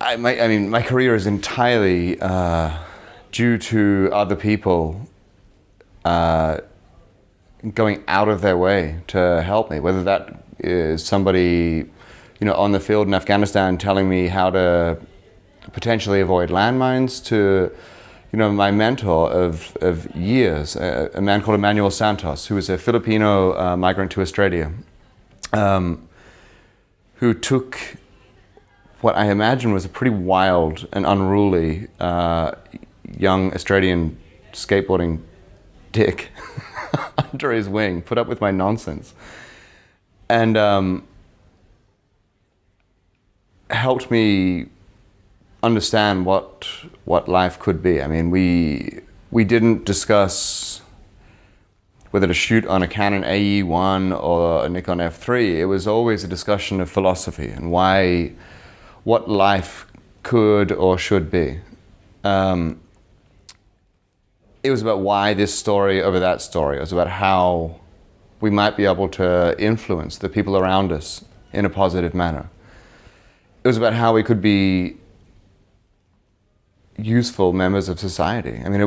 My career is entirely due to other people going out of their way to help me, whether that is somebody, on the field in Afghanistan telling me how to potentially avoid landmines, to, my mentor of years, a man called Emmanuel Santos, who was a Filipino migrant to Australia, who took what I imagine was a pretty wild and unruly young Australian skateboarding dick under his wing, put up with my nonsense, and helped me understand what life could be. I mean, we didn't discuss whether to shoot on a Canon AE1 or a Nikon F3. It was always a discussion of philosophy and what life could or should be. It was about why this story over that story. It was about how we might be able to influence the people around us in a positive manner. It was about how we could be useful members of society. I mean,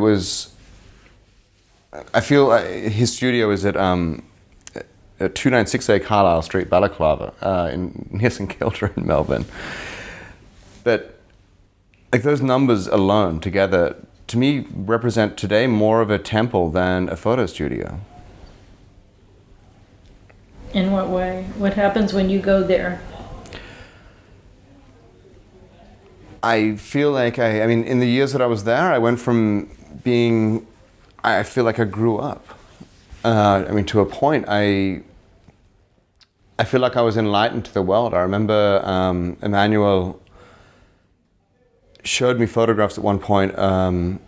I feel his studio is at 296A Carlisle Street, Balaclava, near St Kilda in Melbourne. But those numbers alone together, to me, represent today more of a temple than a photo studio. In what way? What happens when you go there? I feel like in the years that I was there, I went from I feel like I grew up. To a point, I feel like I was enlightened to the world. I remember Emmanuel showed me photographs at one point. I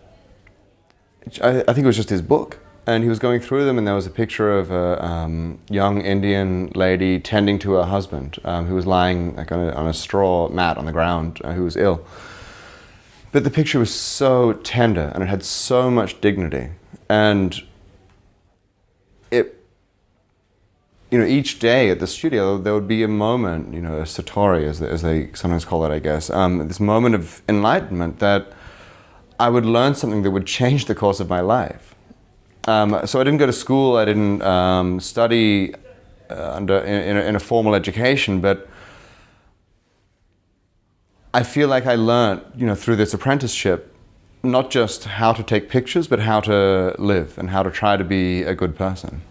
think it was just his book, and he was going through them, and there was a picture of a young Indian lady tending to her husband, who was lying on a straw mat on the ground, who was ill. But the picture was so tender, and it had so much dignity, and each day at the studio, there would be a moment, a satori, as they sometimes call it, I guess, this moment of enlightenment that I would learn something that would change the course of my life. So I didn't go to school, I didn't study in a formal education, but I feel like I learned, through this apprenticeship, not just how to take pictures, but how to live and how to try to be a good person.